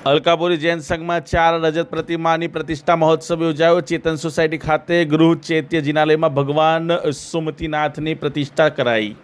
અલકાપુરી જૈન સંઘમાં 4 રજત પ્રતિમાની પ્રતિષ્ઠા મહોત્સવ યોજાયો। ચેતન સોસાયટી ખાતે ગૃહ ચૈત્ય જિનાલયમાં ભગવાન સુમતિનાથની પ્રતિષ્ઠા કરાઈ।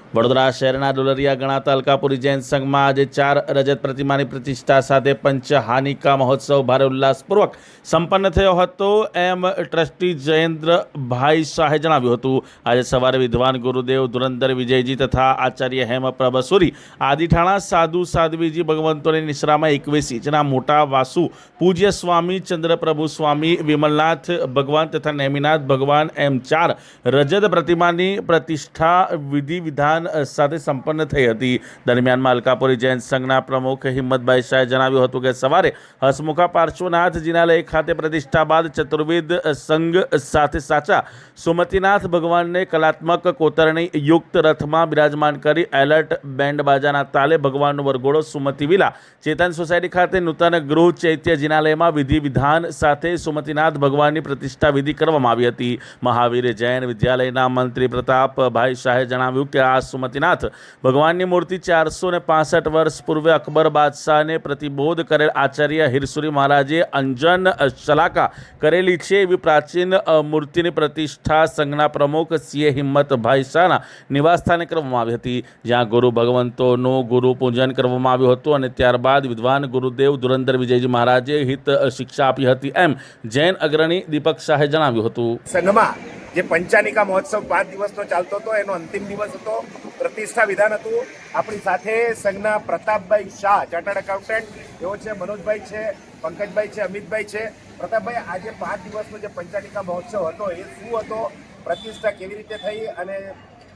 વડોદરા શહેરના ડોલરિયા ગણાતા અલકાપુરી જૈન સંઘમાં આજે 4 રજત પ્રતિમાની પ્રતિષ્ઠા સાથે પંચહાનિકા મહોત્સવ ભારે ઉલ્લાસપૂર્વક સંપન્ન થયો હતો, એમ ટ્રસ્ટી જયેન્દ્રભાઈ શાહે જણાવ્યું હતું। આજે સવારે વિદ્વાન ગુરુદેવ ધુરંધર વિજયજી તથા આચાર્ય હેમપ્રભ સુરી આદિઠાણા સાધુ સાધ્વીજી ભગવંતોની નિશ્રામાં 21 ઇંચના મોટા વાસુ પૂજ્ય સ્વામી ચંદ્રપ્રભુ સ્વામી વિમલનાથ ભગવાન તથા નેમિનાથ ભગવાન એમ 4 રજત પ્રતિમાની પ્રતિષ્ઠા વિધિ વિધાન સાથે સંપન્ન થઈ હતી। દરમિયાનમાં અલકાપુરી જૈન સંઘના પ્રમુખ હિંમતભાઈ શાહે જણાવ્યું હતું કે સવારે હસમુખા પાર્શ્વનાથ જિનાલય ખાતે પ્રતિષ્ઠા બાદ ચતુર્વિધ સંઘ સાથે સાચા સુમતિનાથ ભગવાનને કલાત્મક કોતરણી યુક્ત રથમાં બિરાજમાન કરી એલર્ટ બેન્ડ બાજાના તાલે ભગવાનનો વરઘોડો સુમતિ વિલા ચેતન સોસાયટી ખાતે નૂતન ગૃહ ચૈત્ય જિનાલયમાં વિધિ વિધાન સાથે સુમતિનાથ ભગવાનની પ્રતિષ્ઠા વિધિ કરવામાં આવી હતી। મહાવીર જૈન વિદ્યાલયના મંત્રી પ્રતાપભાઈ શાહે જણાવ્યું કે આ સુમતિનાથ ભગવાનની મૂર્તિ 465 વર્ષ પૂર્વે અકબર બાદશાહને પ્રતિબોધ કરેલ આચાર્ય હિરસુરી મહારાજે અંજન શલાકા કરેલી છે। એવી પ્રાચીન મૂર્તિની પ્રતિષ્ઠા સંઘના પ્રમુખ સીએ હિંમતભાઈ શાહના નિવાસસ્થાને કરવામાં આવી હતી, જ્યાં ગુરુ ભગવંતોનું ગુરુ પૂજન કરવામાં આવ્યું હતું અને ત્યારબાદ વિદ્વાન ગુરુદેવ ધુરંધર વિજયજી મહારાજે હિત શિક્ષા આપી હતી, એમ જૈન અગ્રણી દીપક શાહે જણાવ્યું હતું। સંઘમાં જે પંચાનિકા મહોત્સવ 5 દિવસનો ચાલતો હતો, એનો અંતિમ દિવસ હતો, પ્રતિષ્ઠા વિધાન હતું। આપણી સાથે સંઘના પ્રતાપભાઈ શાહ ચાર્ટર્ડ એકાઉન્ટન્ટ, એવો છે મનોજભાઈ છે, પંકજભાઈ છે, અમિતભાઈ છે। પ્રતાપભાઈ, આજે 5 દિવસનો જે પંચાનિકા મહોત્સવ હતો એ શું હતો, પ્રતિષ્ઠા કેવી રીતે થઈ, અને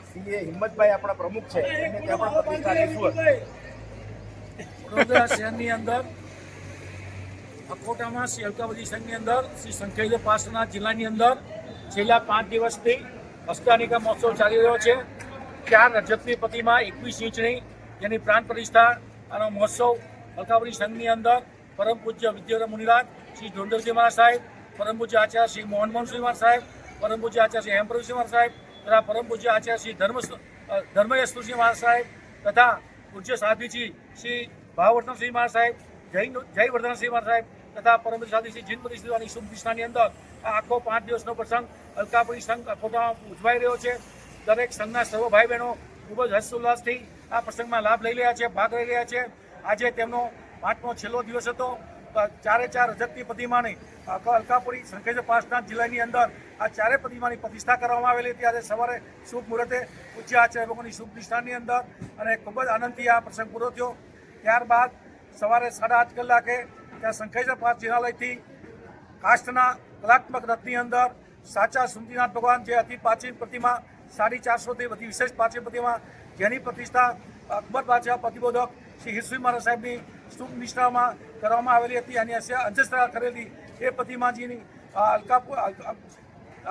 સીએ હિંમતભાઈ આપણા પ્રમુખ છે એને ત્યાં પણ પ્રતિષ્ઠા શું હતી? વડોદરા શહેરની અંદર અકોટામાં શ્રી અલકાપુરી સંઘની અંદર શ્રી શંકરદેવ પાર્શ્વનાથ જિલ્લાની અંદર છેલ્લા 5 દિવસથી અષ્ટાનિકા મહોત્સવ ચાલી રહ્યો છે। 4 રજતની પ્રતિમા 21 ઇંચની જેની પ્રાણ પ્રતિષ્ઠા અને મહોત્સવ અલકાપુરી સંઘની અંદર પરમ પૂજ્ય વિદ્યાધર મુનિરાજ શ્રી ધુરંધરજી મહારાજ સાહેબ, પરમ પૂજ્ય આચાર્ય શ્રી મોહનમોહનસિંહ મહારાજ સાહેબ, પરમ પૂજ્ય આચાર્ય શ્રી હેમપ્રભુસિંહ મહારાજ સાહેબ તથા પરમ પૂજ્ય આચાર્ય શ્રી ધર્મયસ્તુસિંહ મહારાજ સાહેબ તથા પૂજ્ય સાધ્વીજી શ્રી ભાવવર્ધનસિંહ મહારાજ સાહેબ, જયવર્ધનસિંહ મહારાજ સાહેબ તથા પરમ પૂજ્ય સાધ્વી શ્રી જીનપતિ શ્રીની શુભ નિષ્ઠાની અંદર આ આખો 5 દિવસનો પ્રસંગ અલકાપુરી સંઘ અકોટામાં ઉજવાઈ રહ્યો છે। દરેક સંઘના સર્વ ભાઈ બહેનો ખૂબ જ હર્ષોલ્લાસથી આ પ્રસંગમાં લાભ લઈ રહ્યા છે, ભાગ લઈ રહ્યા છે। આજે તેમનો 5મો છેલ્લો દિવસ હતો। 4 રજતની પ્રતિમાની અલકાપુરી શંકરદેવ પાર્શ્વનાથ જિલ્લાની અંદર આ 4 પ્રતિમાની પ્રતિષ્ઠા કરવામાં આવેલી હતી। આજે સવારે શુભ મુહૂર્તે પૂજ્ય આચાર્ય ભગવાનની શુભ નિષ્ઠાની અંદર અને ખૂબ જ આનંદથી આ પ્રસંગ પૂરો થયો। ત્યારબાદ સવારે 8:30 કલાકે ત્યાં શંકરદેવ પાર્શ્વ જિનાલયથી કાષ્ઠના કલાત્મક રથની અંદર સાચા સુમતિનાથ ભગવાન, જે અતિ પ્રાચીન પ્રતિમા 450થી બધી વિશેષ પ્રાચીન પ્રતિમા, જેની પ્રતિષ્ઠા અકબર બાદશાહ પ્રતિબોધક શ્રી હિરસુરી મહારાજ સાહેબની શુભ નિષ્ઠામાં કરવામાં આવેલી હતી અને અંત્યસ્ત્રા કરેલી એ પ્રતિમાજીની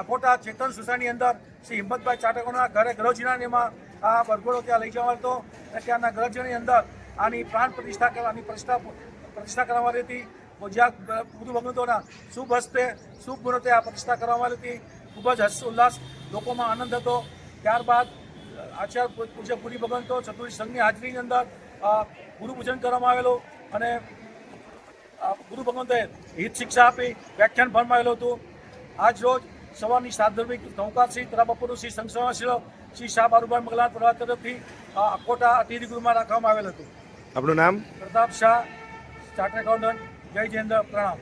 અકોટા ચેતન સોસાયટીની અંદર શ્રી હિંમતભાઈ ચાટકોના ઘરે ગૃહજીનામાં આ વરઘોડો ત્યાં લઈ જવાનો હતો અને ત્યાંના ગૃહજીની અંદર આની પ્રાણ પ્રતિષ્ઠા કરવાની પ્રતિષ્ઠા કરવામાં આવી હતી। જ્યાં ગુરુ ભગવંતોના શુભ હસ્તે શુભ મુહૂર્તે આ પ્રતિષ્ઠા કરવામાં આવી હતી। ખૂબ જ હર્ષ ઉલ્લાસ, લોકોમાં આનંદ હતો। ત્યારબાદ આચાર્ય પૂજ્ય ગુરુ ભગવંતો ચતુર્થી સંઘની હાજરીની અંદર ગુરુ પૂજન કરવામાં આવેલું અને ગુરુ ભગવંતોએ હિત શિક્ષા આપી વ્યાખ્યાન ભણવામાં આવેલું હતું। આજ રોજ સવારની સાધર્મિક નૌકાશ્રી તથા બપોરનું શ્રી સંઘ શ્રી શાહ બારુભાઈ મગલાન પ્રવાહ તરફથી અકોટા અતિથિ ગૃહમાં રાખવામાં આવેલ હતું। આપણું નામ? પ્રતાપ શાહ, ચાર્ટર્ડ એકાઉન્ટન્ટ, જય જયેન્દ્ર, પ્રણામ।